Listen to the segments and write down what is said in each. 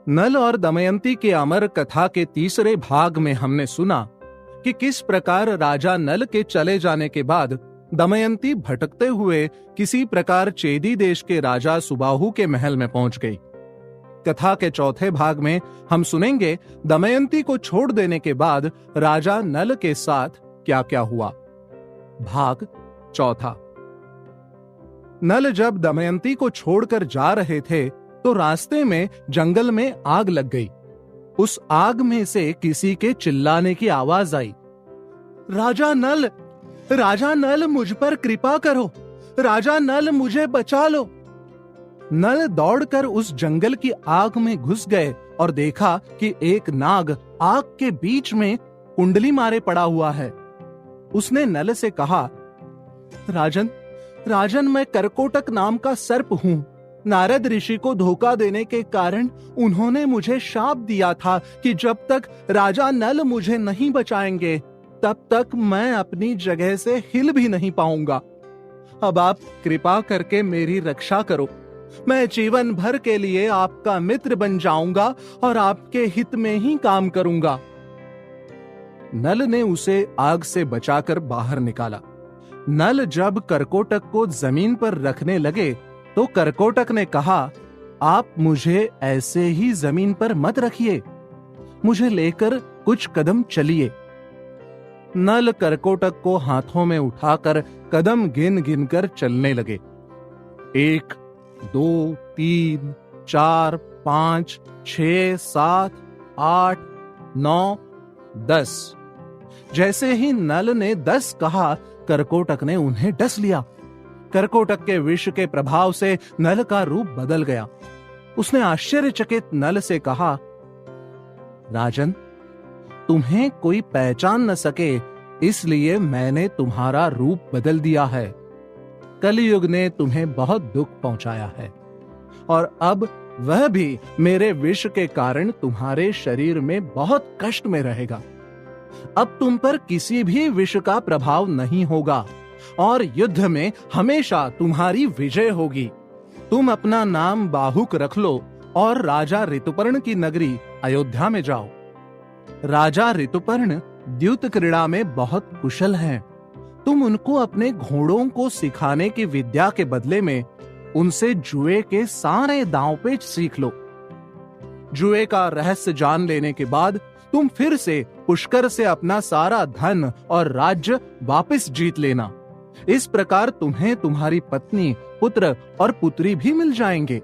नल और दमयंती के अमर कथा के तीसरे भाग में हमने सुना कि किस प्रकार राजा नल के चले जाने के बाद दमयंती भटकते हुए किसी प्रकार चेदी देश के राजा सुबाहु के महल में पहुंच गई। कथा के चौथे भाग में हम सुनेंगे दमयंती को छोड़ देने के बाद राजा नल के साथ क्या क्या हुआ। भाग चौथा। नल जब दमयंती को छोड़कर जा रहे थे तो रास्ते में जंगल में आग लग गई। उस आग में से किसी के चिल्लाने की आवाज आई, राजा नल मुझ पर कृपा करो, राजा नल मुझे बचा लो। नल दौड़कर उस जंगल की आग में घुस गए और देखा कि एक नाग आग के बीच में कुंडली मारे पड़ा हुआ है। उसने नल से कहा, राजन मैं करकोटक नाम का सर्प हूं। नारद ऋषि को धोखा देने के कारण उन्होंने मुझे शाप दिया था कि जब तक राजा नल मुझे नहीं बचाएंगे तब तक मैं अपनी जगह से हिल भी नहीं पाऊंगा। अब आप कृपा करके मेरी रक्षा करो। मैं जीवन भर के लिए आपका मित्र बन जाऊंगा और आपके हित में ही काम करूंगा। नल ने उसे आग से बचाकर बाहर निकाला। नल जब करकोटक को जमीन पर रखने लगे तो करकोटक ने कहा, आप मुझे ऐसे ही जमीन पर मत रखिए, मुझे लेकर कुछ कदम चलिए। नल करकोटक को हाथों में उठाकर कदम गिन गिन कर चलने लगे। 1, 2, 3, 4, 5, 6, 7, 8, 9, 10। जैसे ही नल ने 10 कहा, करकोटक ने उन्हें डस लिया। करकोटक के विष के प्रभाव से नल का रूप बदल गया। उसने आश्चर्यचकित नल से कहा, राजन, तुम्हें कोई पहचान न सके इसलिए मैंने तुम्हारा रूप बदल दिया है। कलयुग ने तुम्हें बहुत दुख पहुंचाया है और अब वह भी मेरे विष के कारण तुम्हारे शरीर में बहुत कष्ट में रहेगा। अब तुम पर किसी भी विष का प्रभाव नहीं होगा और युद्ध में हमेशा तुम्हारी विजय होगी। तुम अपना नाम बाहुक रख लो और राजा ऋतुपर्ण की नगरी अयोध्या में जाओ। राजा ऋतुपर्ण द्युत क्रीड़ा में बहुत कुशल हैं। तुम उनको अपने घोड़ों को सिखाने की विद्या के बदले में उनसे जुए के सारे दांव पेच सीख लो। जुए का रहस्य जान लेने के बाद तुम फिर से पुष्कर से अपना सारा धन और राज्य वापस जीत लेना। इस प्रकार तुम्हें तुम्हारी पत्नी, पुत्र और पुत्री भी मिल जाएंगे।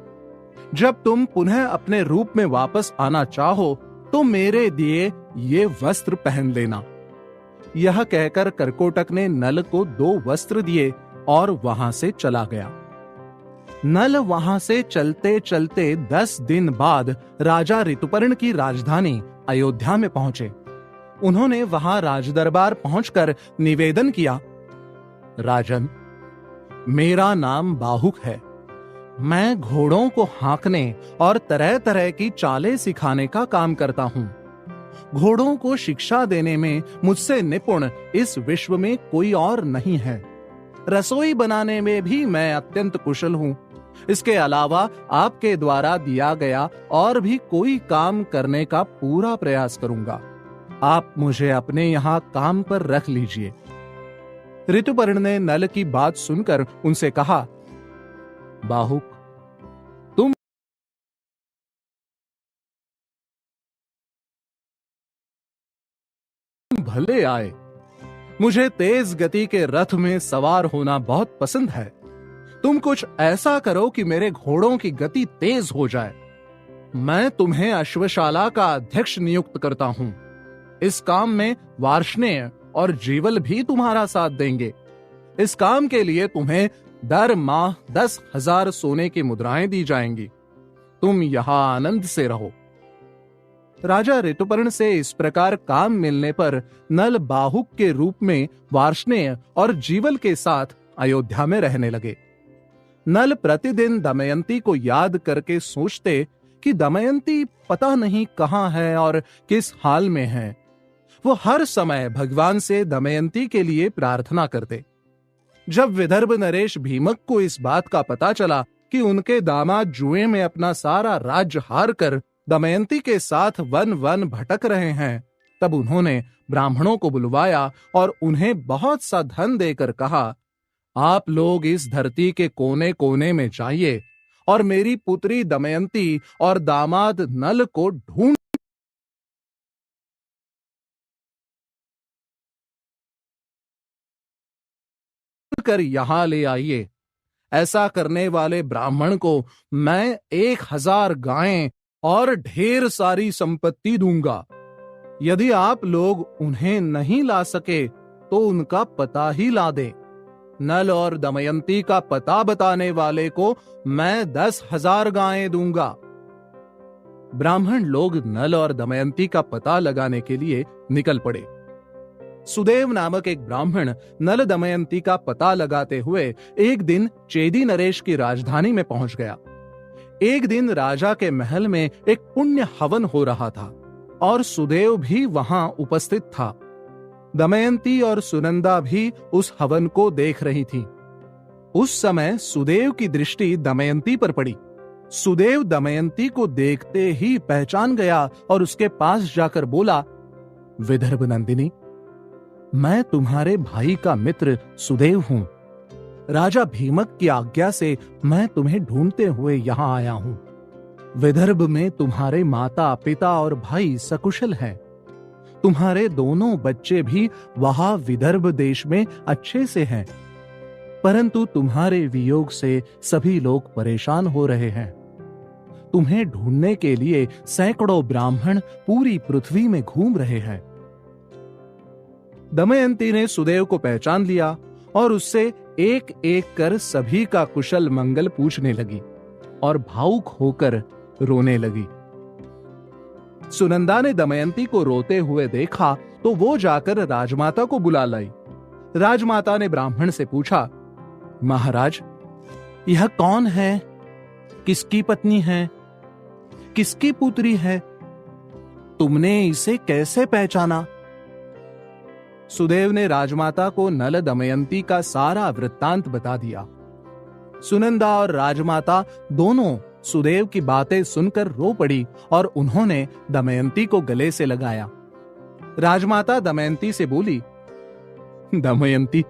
जब तुम पुनः अपने रूप में वापस आना चाहो तो मेरे दिए ये वस्त्र पहन लेना। यह कहकर करकोटक ने नल को 2 वस्त्र दिए और वहां से चला गया। नल वहां से चलते चलते 10 दिन बाद राजा ऋतुपर्ण की राजधानी अयोध्या में पहुंचे। उन्होंने वहां राजदरबार पहुंचकर निवेदन किया, राजन, मेरा नाम बाहुक है। मैं घोड़ों को हाँकने और तरह तरह की चालें सिखाने का काम करता हूं। घोड़ों को शिक्षा देने में मुझसे निपुण इस विश्व में कोई और नहीं है। रसोई बनाने में भी मैं अत्यंत कुशल हूं। इसके अलावा आपके द्वारा दिया गया और भी कोई काम करने का पूरा प्रयास करूंगा। आप मुझे अपने यहां काम पर रख लीजिए। ऋतुपर्ण ने नल की बात सुनकर उनसे कहा, बाहुक, तुम भले आए। मुझे तेज गति के रथ में सवार होना बहुत पसंद है। तुम कुछ ऐसा करो कि मेरे घोड़ों की गति तेज हो जाए। मैं तुम्हें अश्वशाला का अध्यक्ष नियुक्त करता हूं। इस काम में वार्ष्णेय और जीवल भी तुम्हारा साथ देंगे। इस काम के लिए तुम्हें दर माह 10,000 सोने की मुद्राएं दी जाएंगी। तुम यहां आनंद से रहो। राजा ऋतुपर्ण से इस प्रकार काम मिलने पर नल बाहुक के रूप में वार्ष्णेय और जीवल के साथ अयोध्या में रहने लगे। नल प्रतिदिन दमयंती को याद करके सोचते कि दमयंती पता नहीं कहां है और किस हाल में है। वो हर समय भगवान से दमयंती के लिए प्रार्थना करते। जब विदर्भ नरेश भीमक को इस बात का पता चला कि उनके दामाद जुए में अपना सारा राज्य हार कर दमयंती के साथ वन वन भटक रहे हैं, तब उन्होंने ब्राह्मणों को बुलवाया और उन्हें बहुत सा धन देकर कहा, आप लोग इस धरती के कोने कोने में जाइए और मेरी पुत्री दमयंती और दामाद नल को ढूंढ कर यहां ले आइए। ऐसा करने वाले ब्राह्मण को मैं 1000 गायें और ढेर सारी संपत्ति दूंगा। यदि आप लोग उन्हें नहीं ला सके तो उनका पता ही ला दे। नल और दमयंती का पता बताने वाले को मैं 10,000 गायें दूंगा। ब्राह्मण लोग नल और दमयंती का पता लगाने के लिए निकल पड़े। सुदेव नामक एक ब्राह्मण नल दमयंती का पता लगाते हुए एक दिन चेदी नरेश की राजधानी में पहुंच गया। एक दिन राजा के महल में एक पुण्य हवन हो रहा था और सुदेव भी वहां उपस्थित था। दमयंती और सुनंदा भी उस हवन को देख रही थीं। उस समय सुदेव की दृष्टि दमयंती पर पड़ी। सुदेव दमयंती को देखते ही पहचान गया और उसके पास जाकर बोला, विदर्भ नंदिनी, मैं तुम्हारे भाई का मित्र सुदेव हूं। राजा भीमक की आज्ञा से मैं तुम्हें ढूंढते हुए यहां आया हूं। विदर्भ में तुम्हारे माता पिता और भाई सकुशल हैं। तुम्हारे दोनों बच्चे भी वहां विदर्भ देश में अच्छे से हैं, परंतु तुम्हारे वियोग से सभी लोग परेशान हो रहे हैं। तुम्हें ढूंढने के लिए सैकड़ों ब्राह्मण पूरी पृथ्वी में घूम रहे हैं। दमयंती ने सुदेव को पहचान लिया और उससे एक एक कर सभी का कुशल मंगल पूछने लगी और भावुक होकर रोने लगी। सुनंदा ने दमयंती को रोते हुए देखा तो वो जाकर राजमाता को बुला लाई। राजमाता ने ब्राह्मण से पूछा, महाराज, यह कौन है? किसकी पत्नी है? किसकी पुत्री है? तुमने इसे कैसे पहचाना? सुदेव ने राजमाता को नल दमयंती का सारा वृत्तांत बता दिया। सुनंदा और राजमाता दोनों सुदेव की बातें सुनकर रो पड़ी और उन्होंने दमयंती को गले से लगाया। राजमाता दमयंती से बोली, दमयंती,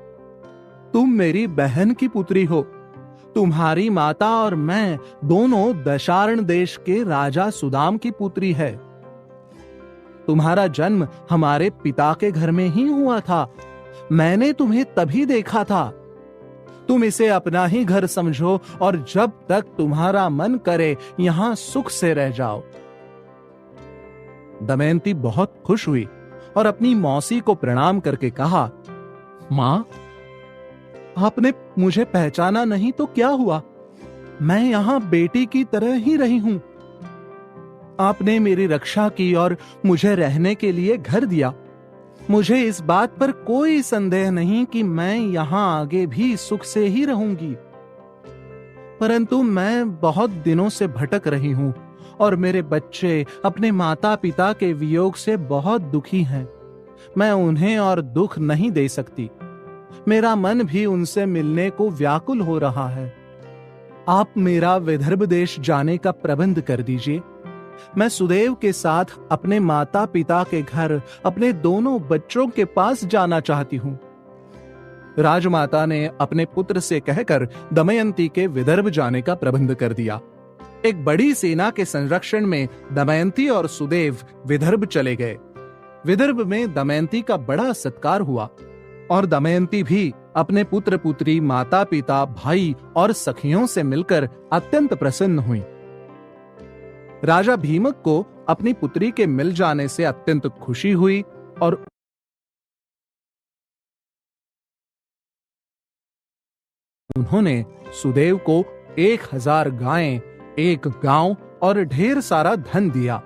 तुम मेरी बहन की पुत्री हो। तुम्हारी माता और मैं दोनों दशार्ण देश के राजा सुदाम की पुत्री है। तुम्हारा जन्म हमारे पिता के घर में ही हुआ था। मैंने तुम्हें तभी देखा था। तुम इसे अपना ही घर समझो और जब तक तुम्हारा मन करे यहां सुख से रह जाओ। दमयंती बहुत खुश हुई और अपनी मौसी को प्रणाम करके कहा, मां, आपने मुझे पहचाना नहीं तो क्या हुआ? मैं यहां बेटी की तरह ही रही हूं। आपने मेरी रक्षा की और मुझे रहने के लिए घर दिया। मुझे इस बात पर कोई संदेह नहीं कि मैं यहां आगे भी सुख से ही रहूंगी। परंतु मैं बहुत दिनों से भटक रही हूं और मेरे बच्चे अपने माता पिता के वियोग से बहुत दुखी हैं। मैं उन्हें और दुख नहीं दे सकती। मेरा मन भी उनसे मिलने को व्याकुल हो रहा है। आप मेरा विदर्भ देश जाने का प्रबंध कर दीजिए। मैं सुदेव के साथ अपने माता पिता के घर अपने दोनों बच्चों के पास जाना चाहती हूं। राजमाता ने अपने पुत्र से कहकर दमयंती के विदर्भ जाने का प्रबंध कर दिया। एक बड़ी सेना के संरक्षण में दमयंती और सुदेव विदर्भ चले गए। विदर्भ में दमयंती का बड़ा सत्कार हुआ और दमयंती भी अपने पुत्र पुत्री, माता पिता, भाई और सखियों से मिलकर अत्यंत प्रसन्न हुई। राजा भीमक को अपनी पुत्री के मिल जाने से अत्यंत खुशी हुई और उन्होंने सुदेव को 1000 गायें, एक गांव और ढेर सारा धन दिया।